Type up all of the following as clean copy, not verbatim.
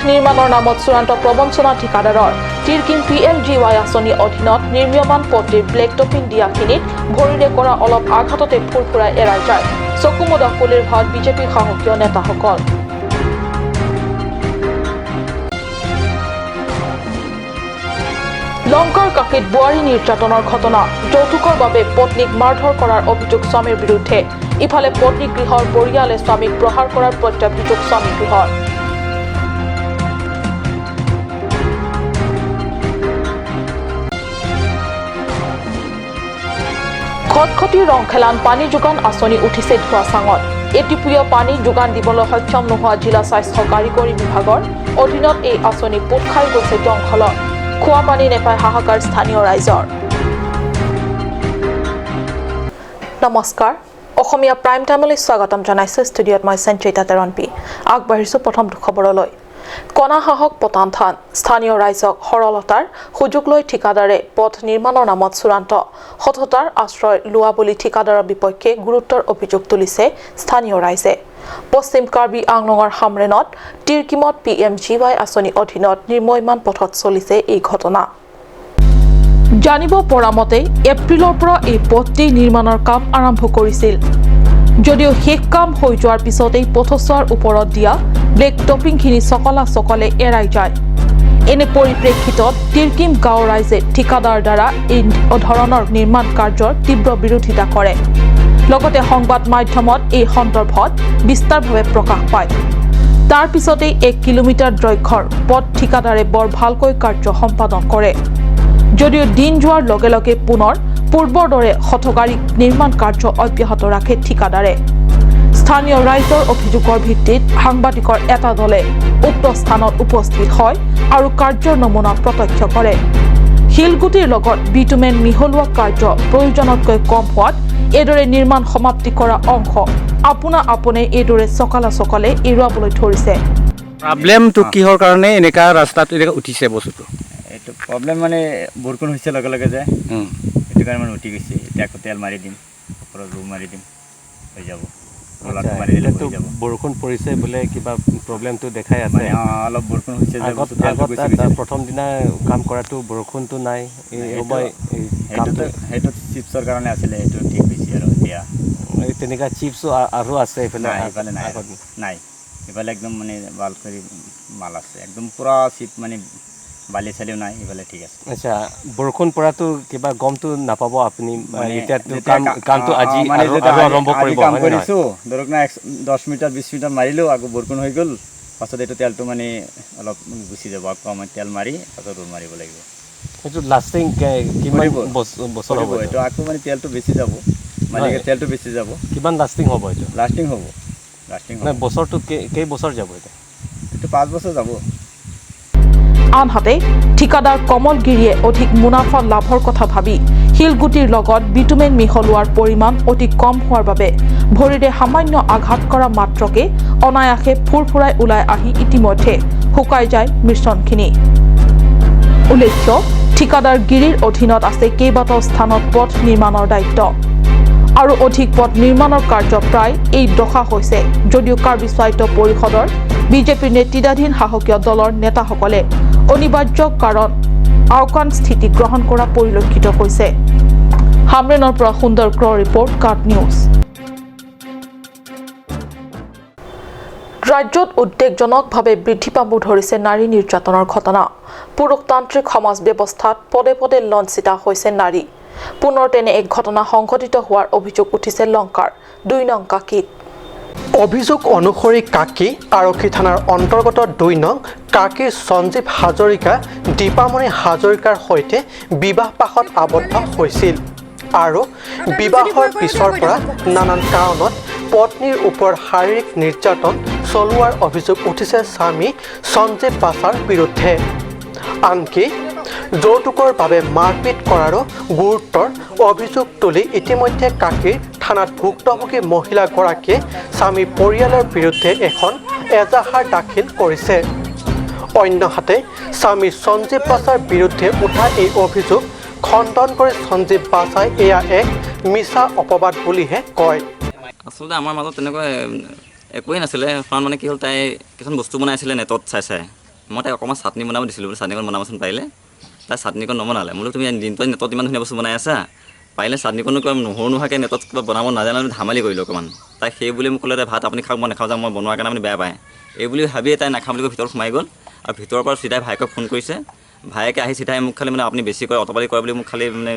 নিৰ্মাণৰ নামত চূড়ান্ত প্ৰবঞ্চনা ঠিকাদাৰৰ তিৰকিম PMGY আঁচনিৰ অধীনত নিৰ্মীয়মান পথটিৰ ব্লেক টপিং দিয়াখিনিত ভৰিৰে কৰা অলপ আঘাততে ফুৰফুৰাই এৰাই যায় চকুমুদা পুলিৰ ভাত বিজেপিৰ সাহসীয় নেতাসকল। লংকাৰ কাষীত বোৱাৰী নিৰ্যাতনৰ ঘটনা, যৌতুকৰ বাবে পত্নীক মাৰধৰ কৰাৰ অভিযোগ স্বামীৰ বিৰুদ্ধে। ইফালে পত্নী গৃহৰ পৰিয়ালে স্বামীক প্ৰহাৰ কৰাৰ প্ৰত্যাভিযোগ স্বামী গৃহৰ। খটখটি ৰংখেলান পানী যোগান আঁচনি উঠিছে ধোঁৱাচাঙত। এটিপীয় পানী যোগান দিবলৈ সক্ষম নোহোৱা জিলা স্বাস্থ্য কাৰিকৰী বিভাগৰ অধীনত এই আঁচনি পোত খাই গৈছে জংঘলত। খোৱা পানী নেপায় হাহাকাৰ স্থানীয় ৰাইজৰ। নমস্কাৰ, অসমীয়া প্ৰাইম টাইমলৈ স্বাগতম জনাইছো। ষ্টুডিঅ'ত মই সঞ্চিতা তেৰণপি। আগবাঢ়িছো প্ৰথমটো খবৰলৈ। কণা সাহস পতান থান স্থানীয় ৰাইজক সৰলতাৰ সুযোগ লৈ ঠিকাদাৰে পথ নিৰ্মাণৰ নামত চূড়ান্ত সততাৰ আশ্ৰয় লোৱা বুলি ঠিকাদাৰৰ বিপক্ষে গুৰুত্বৰ অভিযোগ তুলিছে স্থানীয় ৰাইজে। পশ্চিম কাৰ্বি আংলঙৰ সামৰেনত তিৰকিমত PMGY আঁচনিৰ অধীনত নিৰ্মীয়মান পথত চলিছে এই ঘটনা। জানিব পৰা মতে এপ্ৰিলৰ পৰা এই পথটি নিৰ্মাণৰ কাম আৰম্ভ কৰিছিল। যদিও শেষ কাম হৈ যোৱাৰ পিছতেই পথছোৱাৰ ওপৰত দিয়া ব্লেক টপিংখিনি চকলে এৰাই যায়। এনে পৰিপ্ৰেক্ষিতত তিৰকিম গাঁৱৰ ৰাইজে ঠিকাদাৰ দ্বাৰা এই ধৰণৰ নিৰ্মাণ কাৰ্যৰ তীব্ৰ বিৰোধিতা কৰে। লগতে সংবাদ মাধ্যমত এই সন্দৰ্ভত বিস্তাৰভাৱে প্ৰকাশ পায়। তাৰ পিছতেই 1 কিলোমিটাৰ দৈৰ্ঘ্যৰ পথ ঠিকাদাৰে বৰ ভালকৈ কাৰ্য সম্পাদন কৰে। যদিও দিন যোৱাৰ লগে লগে পুনৰ পূৰ্বৰ দৰে হঠকাৰী নিৰ্মাণ কাৰ্য অব্যাহত ৰাখে ঠিকাদাৰে। স্থানীয় ৰাইজৰ অভিযোগৰ ভিত্তিত সাংবাদিকৰ এটা দলে উক্ত স্থানত উপস্থিত হয় আৰু কাৰ্যৰ নমুনা প্ৰত্যক্ষ কৰে। শিলগুটিৰ লগত বিটুমেন মিহলোৱা কাৰ্য প্ৰয়োজনতকৈ কম হোৱাত এইদৰে নিৰ্মাণ সমাপ্তি কৰা অংশ আপোনে এইদৰে চকলে এৰুৱাবলৈ ধৰিছে। প্ৰব্লেমটো কিহৰ কাৰণে এনেকা ৰাস্তাত এনেকা উঠিছে বস্তুটো? এইটো প্ৰব্লেম মানে বৰষুণ হৈছে লগে লগে যে সেইটো কাৰণে মানে উঠি গৈছে। এতিয়া আকৌ তেল মাৰি দিম, ওপৰত ৰুম মাৰি দিম, হৈ যাব। বৰষুণ পৰিছে বোলে কিবা প্ৰব্লেমটো দেখাই আছে। অলপ বৰষুণ হৈছে যে প্ৰথম দিনা কাম কৰাটো বৰষুণটো নাই। সেইটো চিপছৰ কাৰণে আছিলে, সেইটো ঠিক হৈছে আৰু এতিয়া তেনেকুৱা চিপছো আৰু আছে এইফালে নাই। এইফালে একদম মানে ভাল কৰি মাল আছে, একদম পুৰা চিপ মানে বালি চালিও নাই, এইফালে ঠিক আছে। আচ্ছা, বৰষুণ পৰাটো কিবা গমটো নাপাব আপুনি? কামটো আজি আৰম্ভ কৰিব কাম কৰিছোঁ, ধৰক না 10 মিটাৰ 20 মিটাৰ মাৰিলোঁ, আকৌ বৰষুণ হৈ গ'ল। পাছত এইটো তেলটো মানে অলপ গুচি যাব, আকৌ আমাৰ তেল মাৰি পাছত ৰুম মাৰিব লাগিব। এইটো লাষ্টিং কিমান বছৰ হ'ব? এইটো আকৌ মানে তেলটো বেছি যাব, মালিকে তেলটো বেছি যাব। কিমান লাষ্টিং হ'ব এইটো? লাষ্টিং হ'ব বছৰটো কেইবছৰ যাব? এইটো 5 বছৰ যাব। আনহাতে ঠিকাদাৰ কমলগিৰিয়ে অধিক মুনাফা লাভৰ কথা ভাবি শিলগুটিৰ লগত বিটুমেন মিহলোৱাৰ পৰিমাণ অতি কম হোৱাৰ বাবে ভৰিৰে সামান্য আঘাত কৰা মাত্ৰকে অনায়াসে ফুৰফুৰাই ওলাই আহি ইতিমধ্যে শুকাই যায় মিশ্ৰণখিনি। উল্লেখ্য, ঠিকাদাৰ গিৰিৰ অধীনত আছে কেইবাটাও স্থানত পথ নিৰ্মাণৰ দায়িত্ব আৰু অধিক পথ নিৰ্মাণৰ কাৰ্য প্ৰায় এই দশা হৈছে। যদিও কাৰ্বি স্বায়ত্ত পৰিষদৰ বিজেপিৰ নেতৃত্বাধীন শাসকীয় দলৰ নেতাসকলে অনিবাৰ্য কাৰণ আওকাণ স্থিতি গ্ৰহণ কৰা পৰিলক্ষিত হৈছে। হামৰেনৰ পৰা সুন্দৰ ক্ৰ ৰিপৰ্ট, কাৰ্ট নিউজ। ৰাজ্যত উদ্বেগজনকভাৱে বৃদ্ধি পাব ধৰিছে নাৰী নিৰ্যাতনৰ ঘটনা। পুৰুষতান্ত্ৰিক সমাজ ব্যৱস্থাত পদে পদে লঞ্চিতা হৈছে নাৰী। পুনৰ তেনে এক ঘটনা সংঘটিত হোৱাৰ অভিযোগ উঠিছে লংকাৰ 2 নং কাকীত। অভিযোগ অনুসৰি কাকী আৰক্ষী থানাৰ অন্তৰ্গত 2 নং কাকীৰ সঞ্জীৱ হাজৰিকা দীপামণি হাজৰিকাৰ সৈতে বিবাহপাশত আবদ্ধ হৈছিল আৰু বিবাহৰ পিছৰ পৰা নানান কাৰণত পত্নীৰ ওপৰত শাৰীৰিক নিৰ্যাতন চলোৱাৰ অভিযোগ উঠিছে স্বামী সঞ্জীৱ বাছাৰ বিৰুদ্ধে। আনকি যৌতুকৰ বাবে মাৰপিট কৰাৰো গুৰুত্বৰ অভিযোগ তুলি ইতিমধ্যে কাকীৰ থানাত ভুক্তভোগী মহিলাগৰাকীয়ে স্বামী পৰিয়ালৰ বিৰুদ্ধে এখন এজাহাৰ দাখিল কৰিছে। অন্যহাতে স্বামী সঞ্জীৱ বাছাৰ বিৰুদ্ধে উঠা এই অভিযোগ খণ্ডন কৰি সঞ্জীৱ বাছাই এয়া এক মিছা অপবাদ বুলিহে কয়। আচলতে আমাৰ মাজত তেনেকুৱা একোৱেই নাছিলে। কাৰণ মানে কি হ'ল, তাই কিছুমান বস্তু বনাইছিলে নেটত চাই মই তাইক অকণমান চাটনি বনাব দিছিলোঁ বোলো চাটনিকণ বনাবচোন পাৰিলে তাই চাটনিকণ নবনালে বোলো তুমি দিনটো নেটত ইমান ধুনীয়া বস্তু বনাই আছা পাৰিলে চাটনিকণো কিবা নহৰু নোহোৱাকৈ নেটত কিবা বনাব নাজানো ধেমালি কৰিলোঁ অকণমান তাই সেই বুলি মোক ক'লে তাই ভাত আপুনি খাওক মই নাখাওঁ যাওঁ মই বনোৱাৰ কাৰণে আপুনি বেয়া পায় এই বুলি ভাবিয়ে তাই নাখাওঁ বুলি কৈ ভিতৰত সোমাই গ'ল আৰু ভিতৰৰ পৰা চিধাই ভায়েকক ফোন কৰিছে ভায়েকে আহি চিধাই মোক খালি মানে আপুনি বেছি কৰে অটপালি কৰে বুলি মোক খালি মানে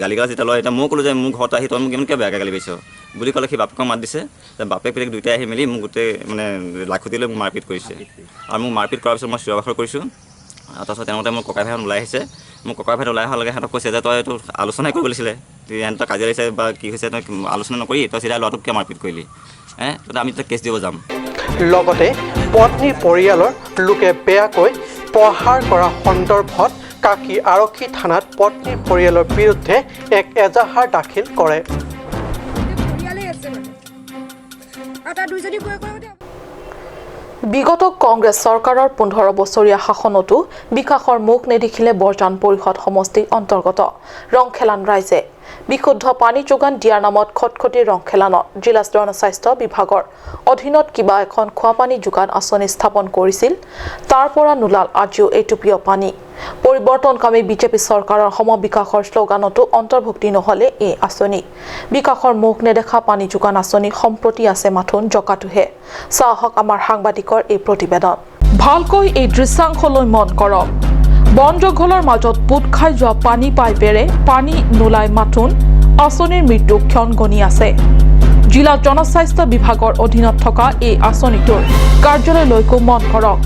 গালি গালা যেতিয়া লয় এতিয়া মই ক'লোঁ যে মোৰ ঘৰত আহি তই মোক কিয় বেয়াকৈ গালি পাৰিছ বুলি ক'লে সি বাপেকক মাত দিছে বাপেক পিতেক দুয়োটাই আহি মেলি মোক গোটেই মানে লাখুটি লৈ মোক মাৰপিট কৰিছে আৰু মোক মাৰপিট কৰাৰ পিছত মই চিঞৰ বাখৰ কৰিছোঁ তাৰপিছত তেওঁলোকে মোৰ ককাই ভাইহঁত ওলাই আহিছে মোৰ ককাই ভাইহঁত ওলাই অহাৰ লগে সিহঁতক কৈছে যে তই এইটো আলোচনাই কৰিব লাগিছিলে সিহঁতক কাজিয়া লাগিছে বা কি হৈছে তই আলোচনা নকৰি তই চিধাই ল'ৰাটোক কিয় মাৰপিট কৰিলি তেতিয়া আমি তাত কেছ দিব যাম লগতে পত্নীৰ পৰিয়ালৰ লোকে বেয়াকৈ প্ৰহাৰ কৰা সন্দৰ্ভত কাকি আৰক্ষী থানাত পত্নীৰ পৰিয়ালৰ বিৰুদ্ধে এক এজাহাৰ দাখিল কৰে বিগত কংগ্ৰেছ চৰকাৰৰ 15 বছৰীয়া শাসনতো বিকাশৰ মুখ নেদেখিলে বৰজান পৰিষদ সমষ্টিৰ অন্তৰ্গত ৰংখেলান ৰাইজে বিশুদ্ধ পানী যোগান দিয়াৰ নামত খটখটি ৰংখেলানত জিলা জনস্বাস্থ্য বিভাগৰ অধীনত কিবা এখন খোৱাপানী যোগান আঁচনি স্থাপন কৰিছিল তাৰ পৰা নোলাল আজিও এইটুপিয় পানী পৰিৱৰ্তনকামী বিজেপি চৰকাৰৰ সমবিকাশৰ শ্লোগানতো অন্তৰ্ভুক্তি নহলে এই আঁচনি বিকাশৰ মুখ নেদেখা পানী যোগান আঁচনি সম্প্ৰতি আছে মাথোন জকাটোহে চাহক আমাৰ সাংবাদিকৰ এই প্ৰতিবেদন ভালকৈ এই দৃশ্যাংশলৈ মন কৰক বন জংঘলৰ মাজত পুত খাই যোৱা পানী পাইপেৰে পানী নোলাই মাথোন আঁচনিৰ মৃত্যু ক্ষণ গণি আছে জিলা জনস্বাস্থ্য বিভাগৰ অধীনত থকা এই আঁচনিটোৰ কাৰ্যালয়লৈকো মন কৰক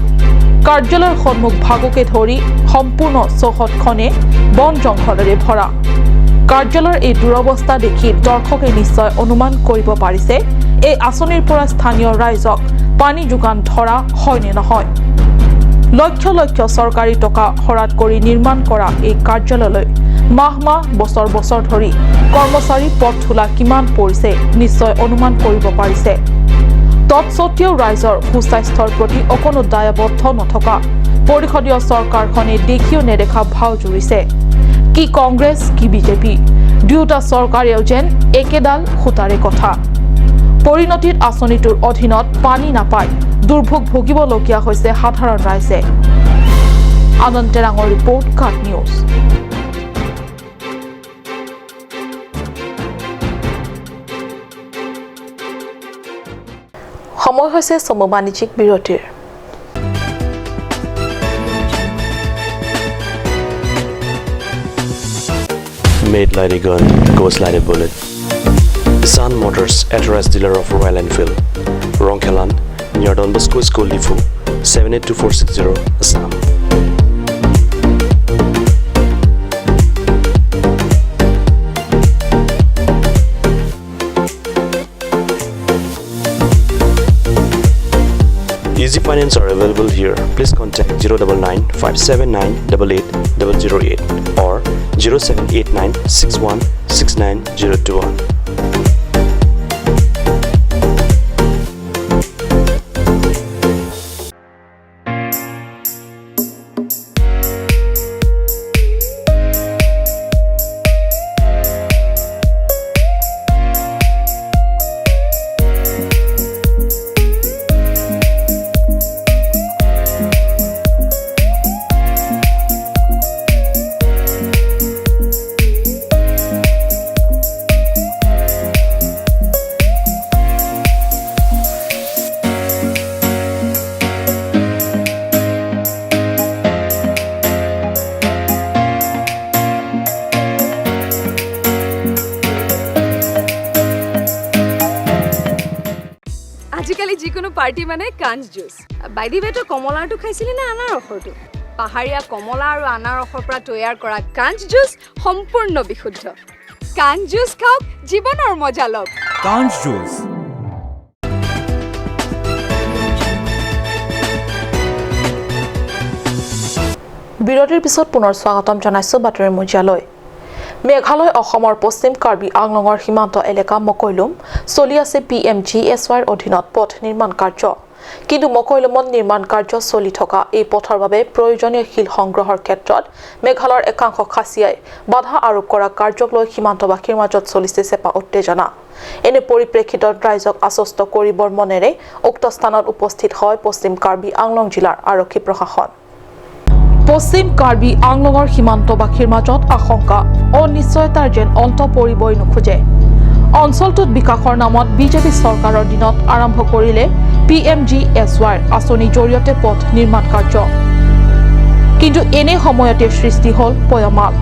কাৰ্যালয়ৰ সন্মুখ ভাগকে ধৰি সম্পূৰ্ণ চৌহদখনে বন জংঘলেৰে ভৰা কাৰ্যালয়ৰ এই দুৰৱস্থা দেখি দৰ্শকে নিশ্চয় অনুমান কৰিব পাৰিছে এই আঁচনিৰ পৰা স্থানীয় ৰাইজক পানী যোগান ধৰা হয় নে নহয় লক্ষ লক্ষ চৰকাৰী টকা খৰচ কৰি নিৰ্মাণ কৰা এই কাৰ্যালয়লৈ মাহ মাহ বছৰ বছৰ ধৰি কৰ্মচাৰী পদ তোলা কিমান পৰিছে নিশ্চয় অনুমান কৰিব পাৰিছে তৎসত্ত্বেও ৰাইজৰ সুস্বাস্থ্যৰ প্ৰতি অকণো দায়বদ্ধ নথকা পৰিষদীয় চৰকাৰখনে দেখিও নেদেখা ভাও জুৰিছে কি কংগ্ৰেছ কি বিজেপি দুয়োটা চৰকাৰেও যেন একেডাল খুঁটাৰে কথা পৰিণতিৰ আঁচনিটোৰ অধীনত পানী নাপায় দুৰ্ভোগ ভুগিবলগীয়া হৈছে সাধাৰণ ৰাইজে আনন্দ টেৰাঙৰ ৰিপৰ্ট কাট নিউজ সময় হৈছে চমু বাণিজ্যিক বিৰতিৰ Made like a gun, goes like a bullet. Sun Motors, authorized dealer of Royal Enfield. Rongkhelan, near Don Bosco School Depot, 782460, Assam. Easy finance are available here. Please contact 099-579-88008 or 0789-6169-021. আজিকালি যিকোনো party মানে কাঞ্চ juice by the ৱে তো কমলাটো খাইছিলি না আনাৰসৰটো পাহাৰীয়া কমলা আৰু আনাৰসৰ পৰা তৈয়াৰ কৰা কাঞ্চ জুচ সম্পূৰ্ণ বিশুদ্ধ কাঞ্চ জুচ খাওক জীৱনৰ মজা লওক কাঞ্চ জুচ বিৰতিৰ পিছত পুনৰ স্বাগতম জনাইছো বাতৰি মজিয়ালৈ মেঘালয় অসমৰ পশ্চিম কাৰ্বি আংলঙৰ সীমান্ত এলেকা মকৈলুম চলি আছে PMGSYৰ অধীনত পথ নিৰ্মাণ কাৰ্য কিন্তু মকৈলমত নিৰ্মাণ কাৰ্য চলি থকা এই পথৰ বাবে প্ৰয়োজনীয় শিল সংগ্ৰহৰ ক্ষেত্ৰত মেঘালয়ৰ একাংশ খাচীয়াই বাধা আৰোপ কৰা কাৰ্যক লৈ সীমান্তবাসীৰ মাজত চলিছে চেপা উত্তেজনা এনে পৰিপ্ৰেক্ষিতত ৰাইজক আশ্বস্ত কৰিবৰ মনেৰে উক্ত স্থানত উপস্থিত হয় পশ্চিম কাৰ্বি আংলং জিলাৰ আৰক্ষী প্ৰশাসন পশ্চিম কাৰ্বি আংলঙৰ সীমান্তবাসীৰ মাজত আশংকা অনিশ্চয়তাৰ যেন অন্ত পৰিবই নোখোজে অঞ্চলটোত বিকাশৰ নামত বিজেপি চৰকাৰৰ দিনত আৰম্ভ কৰিলে PMGSY আঁচনিৰ জৰিয়তে পথ নিৰ্মাণ কাৰ্য কিন্তু এনে সময়তে সৃষ্টি হ'ল পয়মাল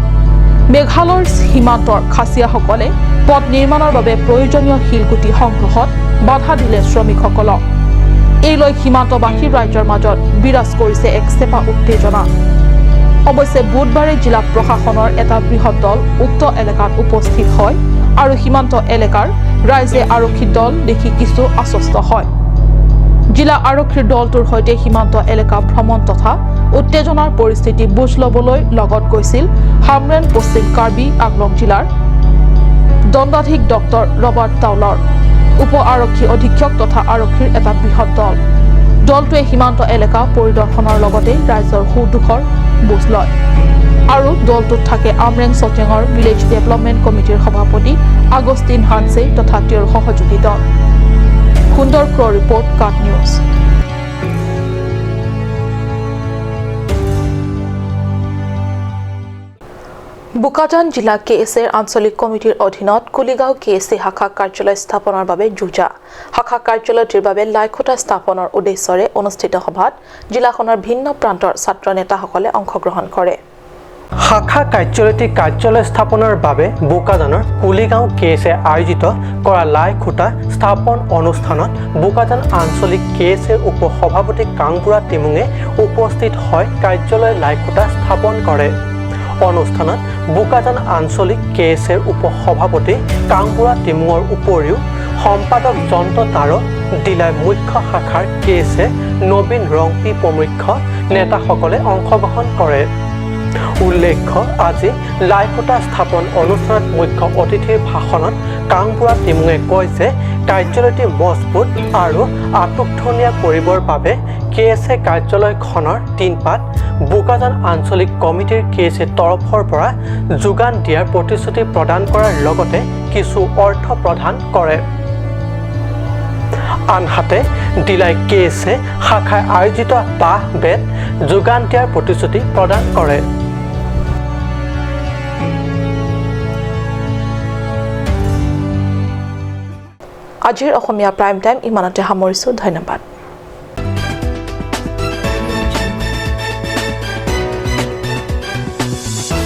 মেঘালয়ৰ সীমান্তৰ খাচীয়াসকলে পথ নিৰ্মাণৰ বাবে প্ৰয়োজনীয় শিলগুটি সংগ্ৰহত বাধা দিলে শ্ৰমিকসকলক এই লৈ সীমান্তবাসী ৰাজ্যৰ মাজত বিৰাজ কৰিছে এক চেপা উত্তেজনা অৱশ্যে বুধবাৰে জিলা প্ৰশাসনৰ এটা বৃহৎ দল উক্ত এলেকাত উপস্থিত হয় আৰু সীমান্ত এলেকাৰ ৰাইজে আৰক্ষী দল দেখি কিছু আশ্বস্ত হয় জিলা আৰক্ষীৰ দলটোৰ সৈতে সীমান্ত এলেকা ভ্ৰমণ তথা উত্তেজনাৰ পৰিস্থিতি বুজ ল'বলৈ লগত গৈছিল হামৰেন পশ্চিম কাৰ্বি আংলং জিলাৰ দণ্ডাধীশ ডক্টৰ ৰবাৰ্ট টাউলাৰ উপ আৰক্ষী অধীক্ষক তথা আৰক্ষীৰ এটা বৃহৎ দল দলটোৱে সীমান্ত এলেকা পৰিদৰ্শনৰ লগতে ৰাইজৰ সুখ-দুখৰ বুজ লয় আৰু দলটোত থাকে আমৰেং চটেঙৰ ভিলেজ ডেভেলপমেণ্ট কমিটিৰ সভাপতি আগষ্টিন হানছে তথা তেওঁৰ সহযোগী দল সুন্দৰ ক্ৰ ৰিপৰ্ট কাট নিউজ বুকাজান জিলা কেএছএৰ আঞ্চলিক কমিটিৰ অধীনত কুলিগাঁও কেএছএ শাখা কাৰ্যালয় স্থাপনৰ বাবে যুঁজা শাখা কাৰ্যালয়টিৰ বাবে লাইখুঁটা স্থাপনৰ উদ্দেশ্যৰে অনুষ্ঠিত সভাত জিলাখনৰ ভিন্ন প্ৰান্তৰ ছাত্ৰ নেতাসকলে অংশগ্ৰহণ কৰে শাখা কাৰ্যালয়টি কাৰ্যালয় স্থাপনৰ বাবে বোকাজানৰ কুলিগাঁও কেএছএ আয়োজিত কৰা লাইখুঁটা স্থাপন অনুষ্ঠানত বোকাজান আঞ্চলিক কেএছএৰ উপ সভাপতি কাংবুৰা টিমুঙে উপস্থিত হয় কাৰ্যালয় লাইখুঁটা স্থাপন কৰে অনুষ্ঠানত বোকাজান আঞ্চলিক কেএছএৰ উপ সভাপতি কাংবুৰা টিমুঙৰ উপৰিও সম্পাদক জন্ত তাৰ দিলাই মুখ্য শাখাৰ কেএছএ নবীন ৰংপি প্ৰমুখ নেতাসকলে অংশগ্ৰহণ কৰে উল্লেখ্য আজি লাইখুঁটা স্থাপন অনুষ্ঠানত মুখ্য অতিথিৰ ভাষণত কাংবুৰা টিমুঙে কয় যে কাৰ্যালয়টি মজবুত আৰু আটকধুনীয়া কৰিবৰ বাবে কেএছএ কাৰ্যালয়খনৰ টিনপাত বোকাজান আঞ্চলিক কমিটিৰ কেএছএ তৰফৰ পৰা যোগান দিয়াৰ প্ৰতিশ্ৰুতি প্ৰদান কৰাৰ লগতে কিছু অৰ্থ প্ৰদান কৰে আনহাতে দিলাই কেএছএ শাখাই আয়োজিত বাঁহ বেত যোগান দিয়াৰ প্ৰতিশ্ৰুতি প্ৰদান কৰে আজিৰ অসমীয়া প্ৰাইম টাইম ইমানতে সামৰিছো ধন্যবাদ